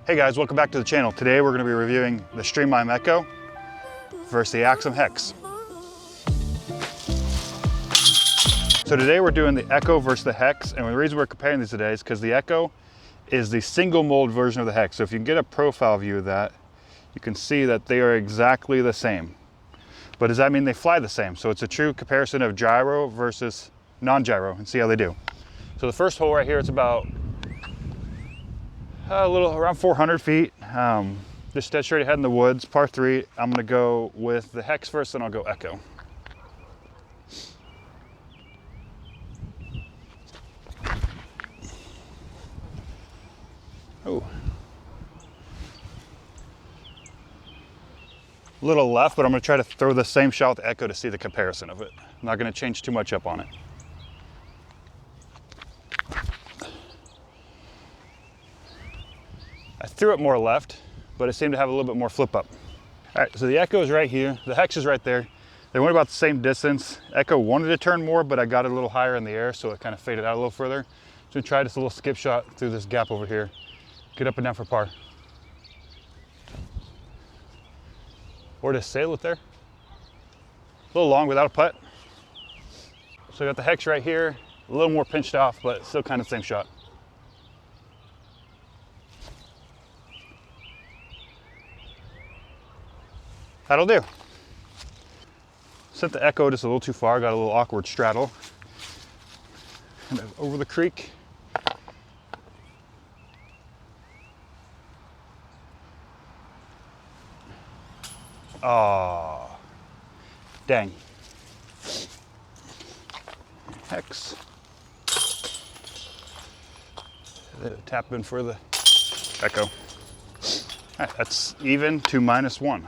Hey guys, welcome back to the channel. Today we're going to be reviewing the Streamline Echo versus the Axiom Hex. So today we're doing the Echo versus the Hex, and the reason we're comparing these today is because the Echo is the single mold version of the Hex. So if you can get a profile view of that, you can see that they are exactly the same. But does that mean they fly the same? So it's a true comparison of gyro versus non-gyro, and see how they do. So the first hole right here, it's about around 400 feet. Just dead straight ahead in the woods, par 3. I'm gonna go with the Hex first, then I'll go Echo. Oh. A little left, but I'm gonna try to throw the same shot with the Echo to see the comparison of it. I'm not gonna change too much up on it. I threw it more left, but it seemed to have a little bit more flip up. All right, so the Echo is right here. The Hex is right there. They went about the same distance. Echo wanted to turn more, but I got it a little higher in the air, so it kind of faded out a little further. So we tried this little skip shot through this gap over here. Get up and down for par. Or just sail it there. A little long without a putt. So I got the Hex right here, a little more pinched off, but still kind of the same shot. That'll do. Sent the Echo just a little too far, got a little awkward straddle. And over the creek. Oh, dang. Hex. Tap in for the Echo. All right, that's even to -1.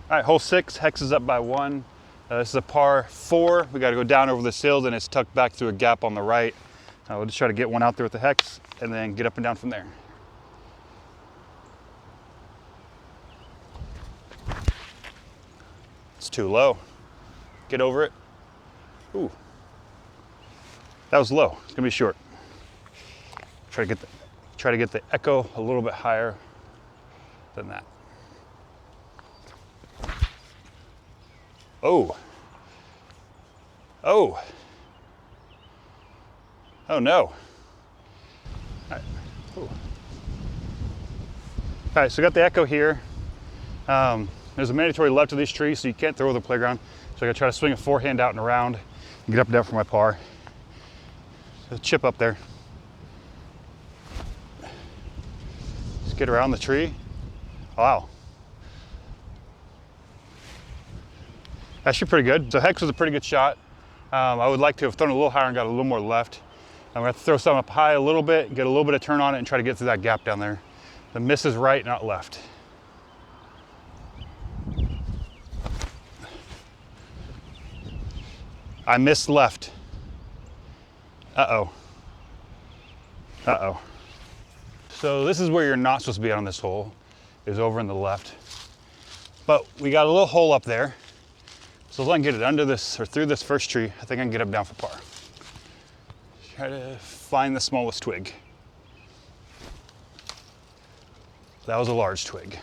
All right, hole 6, Hex is up by 1. This is a par 4. We got to go down over the hills, and it's tucked back through a gap on the right. We'll just try to get one out there with the Hex, and then get up and down from there. It's too low. Get over it. Ooh, that was low. It's gonna be short. Try to get the Echo a little bit higher than that. Oh. Oh. Oh no. All right. Ooh. All right, so I got the Echo here. There's a mandatory left of these trees, so you can't throw the playground. So I gotta try to swing a forehand out and around and get up and down for my par. So chip up there. Just get around the tree. Wow. Actually pretty good. So Hex was a pretty good shot. I would like to have thrown a little higher and got a little more left. I'm gonna have to throw something up high a little bit, get a little bit of turn on it, and try to get through that gap down there. The miss is right, not left. I missed left. Uh-oh. Uh-oh. So this is where you're not supposed to be on this hole, is over in the left. But we got a little hole up there. So as long as I can get it under this or through this first tree, I think I can get up down for par. Try to find the smallest twig. That was a large twig.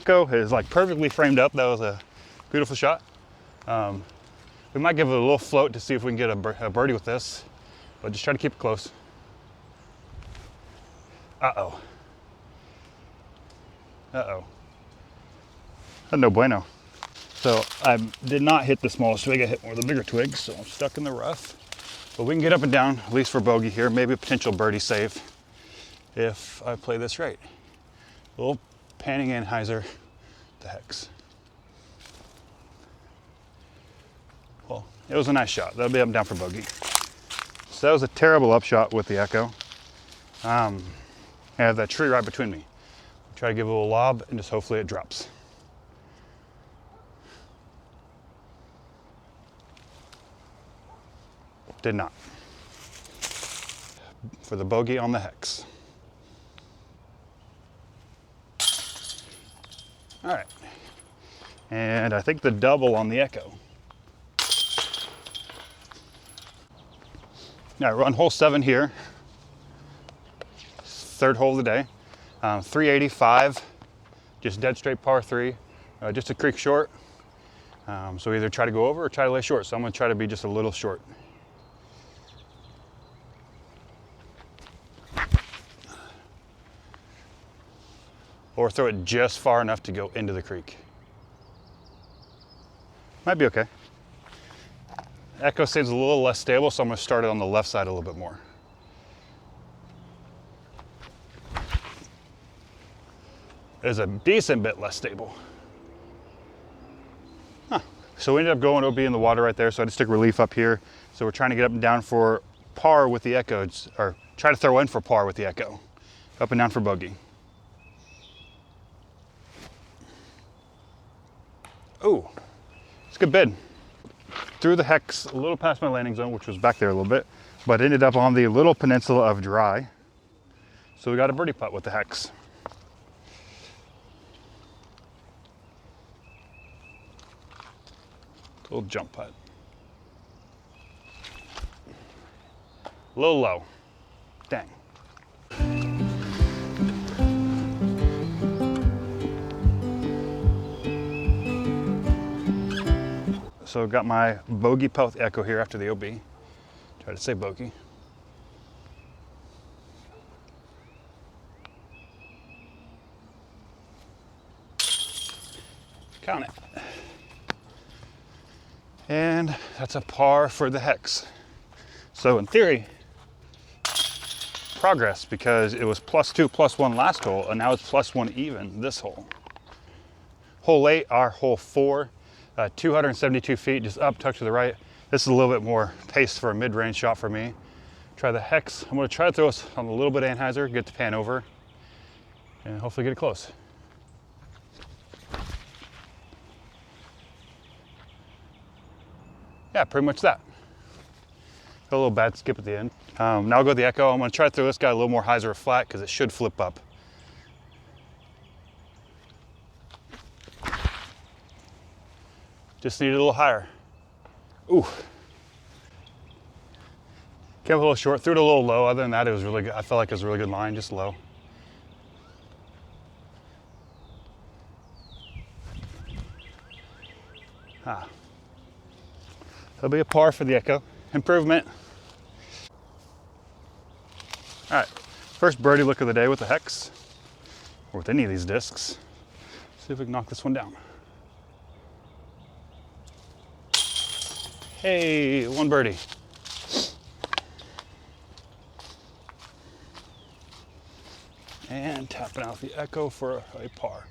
Echo is like perfectly framed up. That was a beautiful shot. We might give it a little float to see if we can get a birdie with this, but just try to keep it close. Uh-oh. Uh-oh. No bueno. So I did not hit the smallest twig, I hit one of the bigger twigs, so I'm stuck in the rough. But we can get up and down, at least for bogey here, maybe a potential birdie save if I play this right. A little panning Anheuser, the Hex. Well, it was a nice shot. That'll be up and down for bogey. So that was a terrible upshot with the Echo. I have that tree right between me. Try to give it a little lob and just hopefully it drops. Did not. For the bogey on the Hex. All right. And I think the double on the Echo. All right, we're on hole 7 here. Third hole of the day. 385, just dead straight par 3, just a creek short. So either try to go over or try to lay short. So I'm going to try to be just a little short. Or throw it just far enough to go into the creek. Might be okay. Echo seems a little less stable, so I'm going to start it on the left side a little bit more. It is a decent bit less stable. Huh. So we ended up going OB in the water right there, so I just took relief up here. So we're trying to get up and down for par with the Echo, or try to throw in for par with the Echo. Up and down for bogey. Oh, it's a good bid. Threw the Hex a little past my landing zone, which was back there a little bit, but ended up on the little peninsula of dry. So we got a birdie putt with the Hex. Little jump putt. A little low. Dang. So got my bogey putt with Echo here after the OB. Try to say bogey. Count it. And that's a par for the Hex. So in theory, progress, because it was +2, +1 last hole, and now it's +1 even this hole. Hole 8, our hole 4, 272 feet, just up, tucked to the right. This is a little bit more pace for a mid-range shot for me. Try the Hex. I'm gonna try to throw us on a little bit of Anheuser, get the pan over, and hopefully get it close. Yeah, pretty much that. Got a little bad skip at the end. Now I'll go with the Echo. I'm gonna try to throw this guy a little more hyzer or flat because it should flip up. Just need it a little higher. Ooh. Came a little short, threw it a little low. Other than that, it was really good. I felt like it was a really good line, just low. That'll be a par for the Echo. Improvement. All right, first birdie look of the day with the Hex, or with any of these discs. See if we can knock this one down. Hey, one birdie. And tapping out the Echo for a par.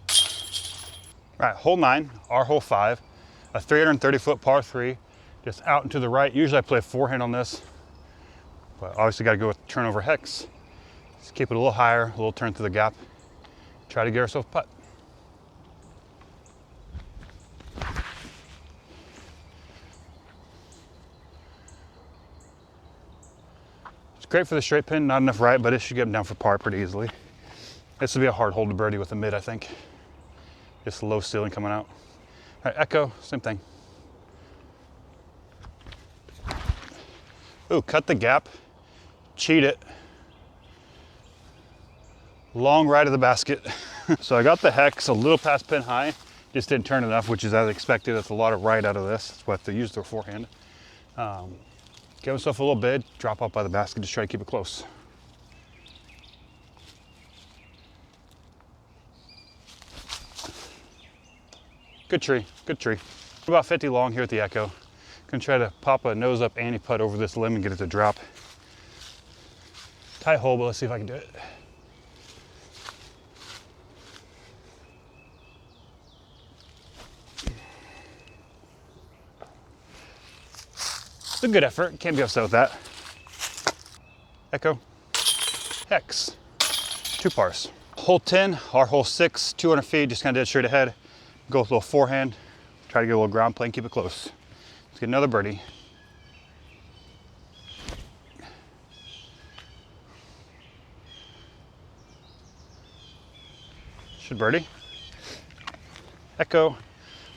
All right, hole 9, our hole 5, a 330-foot par 3, just out and to the right. Usually I play forehand on this, but obviously got to go with turnover Hex. Just keep it a little higher, a little turn through the gap. Try to get ourselves a putt. It's great for the straight pin, not enough right, but it should get them down for par pretty easily. This will be a hard hole to birdie with a mid, I think. Just low ceiling coming out. All right, Echo, same thing. Ooh, cut the gap, cheat it. Long right of the basket. So I got the Hex a little past pin high, just didn't turn enough, which is as expected. That's a lot of right out of this. That's what they use their forehand. Give myself a little bid, drop off by the basket, just try to keep it close. Good tree, good tree. About 50 long here at the Echo. Gonna try to pop a nose up ante putt over this limb and get it to drop. Tight hole, but let's see if I can do it. It's a good effort, can't be upset with that. Echo, Hex, 2 pars. Hole 10, our hole 6, 200 feet, just kind of dead straight ahead. Go with a little forehand, try to get a little ground play and keep it close. Let's get another birdie. Should birdie. Echo, a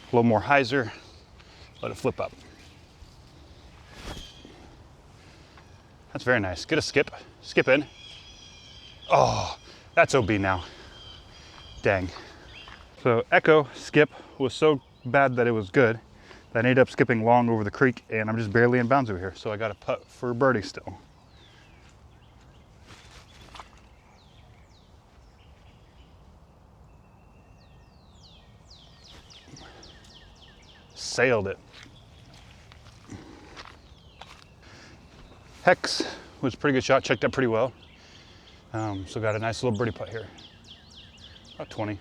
little more hyzer, let it flip up. That's very nice. Get a skip in. Oh, That's OB now. Dang. So Echo skip was so bad that it was good that I ended up skipping long over the creek, and I'm just barely in bounds over here. So I got a putt for birdie still. Sailed it. Hex was a pretty good shot, checked up pretty well. So got a nice little birdie putt here. About 20.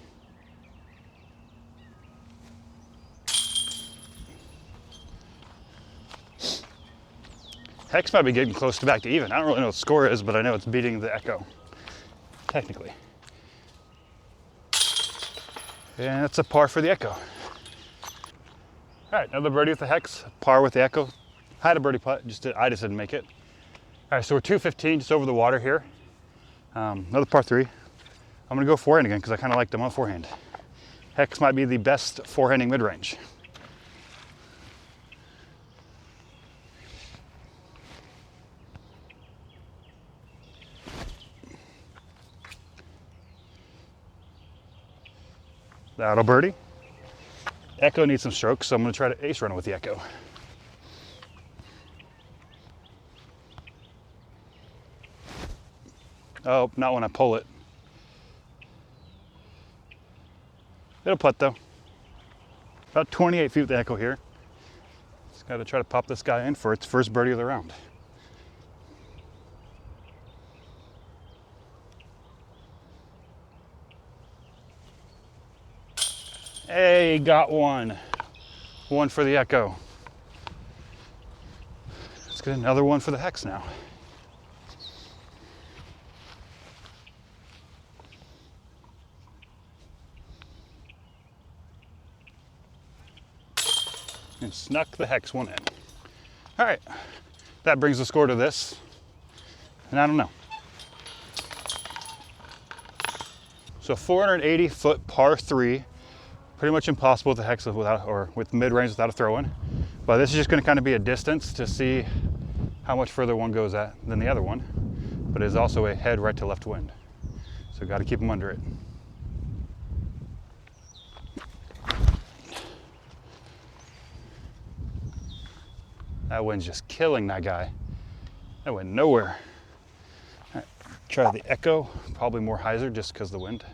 Hex might be getting close to back to even. I don't really know what the score is, but I know it's beating the Echo, technically. And that's a par for the Echo. All right, another birdie with the Hex, par with the Echo. I had a birdie putt, I just didn't make it. All right, so we're 215, just over the water here. Another par 3. I'm gonna go forehand again because I kind of like them on forehand. Hex might be the best forehanding mid-range. That'll birdie. Echo needs some strokes, so I'm gonna try to ace run it with the Echo. Oh, not when I pull it. It'll putt though. About 28 feet with the Echo here. Just gotta try to pop this guy in for its first birdie of the round. Hey, got one. One for the Echo. Let's get another one for the Hex now. And snuck the Hex one in. All right, that brings the score to this. And I don't know. So 480 foot par 3. Pretty much impossible with the Hex without, or with mid-range without a throw-in. But this is just gonna kind of be a distance to see how much further one goes at than the other one. But it is also a head right to left wind. So gotta keep them under it. That wind's just killing that guy. That went nowhere. All right, try the Echo, probably more hyzer just because of the wind.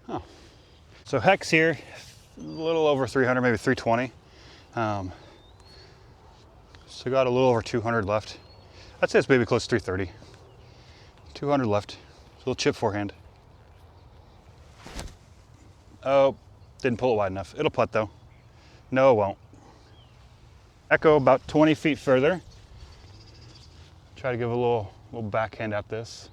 Oh. So Hex here, a little over 300, maybe 320. So got a little over 200 left. I'd say it's maybe close to 330. 200 left. A little chip forehand. Oh, didn't pull it wide enough. It'll putt though. No, it won't. Echo about 20 feet further. Try to give a little backhand at this.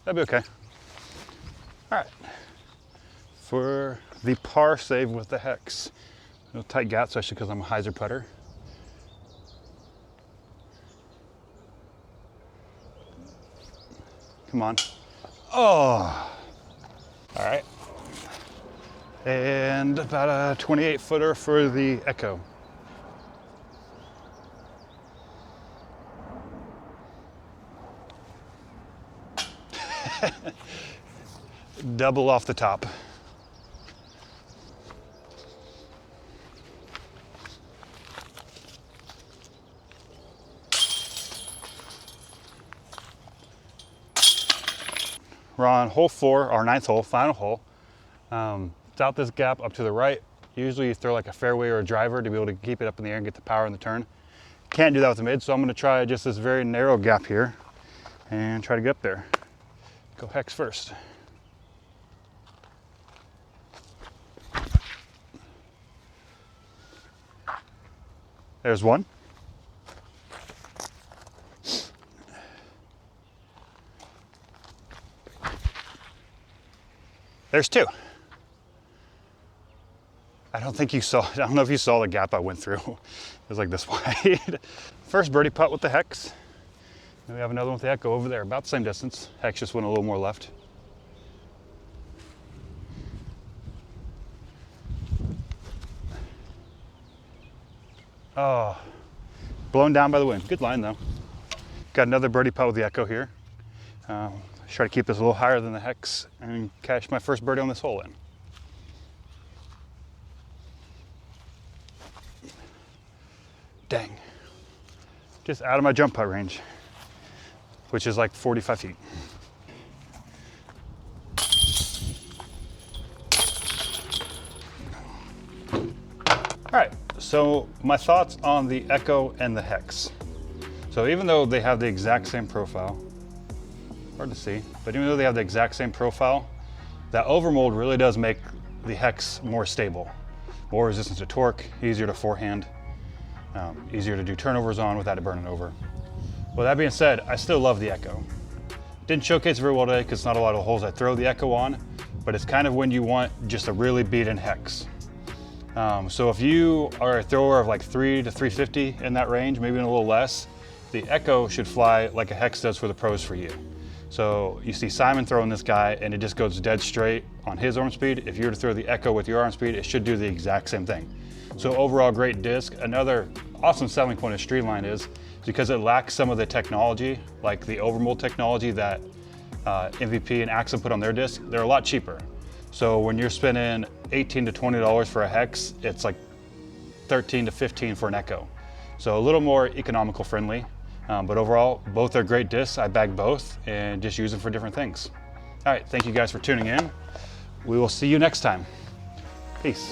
That'd be okay. All right. For the par save with the Hex. No tight gap, especially because I'm a hyzer putter. Come on. Oh. All right. And about a 28 footer for the Echo. Double off the top. We're on hole 4, our 9th hole, final hole. It's out this gap up to the right. Usually you throw like a fairway or a driver to be able to keep it up in the air and get the power in the turn. Can't do that with the mid, so I'm gonna try just this very narrow gap here and try to get up there. Go Hex first. There's one. There's two. I don't think you saw, I don't know if you saw the gap I went through. It was like this wide. First birdie putt with the Hex. And we have another one with the Echo over there, about the same distance. Hex just went a little more left. Oh, blown down by the wind. Good line though. Got another birdie putt with the Echo here. Try to keep this a little higher than the Hex and catch my first birdie on this hole in. Dang. Just out of my jump putt range, which is like 45 feet. All right, so my thoughts on the Echo and the Hex. So even though they have the exact same profile, hard to see, but even though they have the exact same profile, that overmold really does make the Hex more stable, more resistant to torque, easier to forehand, easier to do turnovers on without it burning over. With that being said, I still love the Echo. Didn't showcase very well today because not a lot of the holes I throw the Echo on, but it's kind of when you want just a really beat-in Hex. So if you are a thrower of like 3 to 350 in that range, maybe even a little less, the Echo should fly like a Hex does for the pros for you. So you see Simon throwing this guy and it just goes dead straight on his arm speed. If you were to throw the Echo with your arm speed, it should do the exact same thing. So overall great disc. Another awesome selling point of Streamline is because it lacks some of the technology, like the overmold technology that MVP and Axiom put on their disc. They're a lot cheaper. So when you're spending $18 to $20 for a Hex, it's like 13 to 15 for an Echo. So a little more economical friendly, but overall, both are great discs. I bag both and just use them for different things. All right, thank you guys for tuning in. We will see you next time. Peace.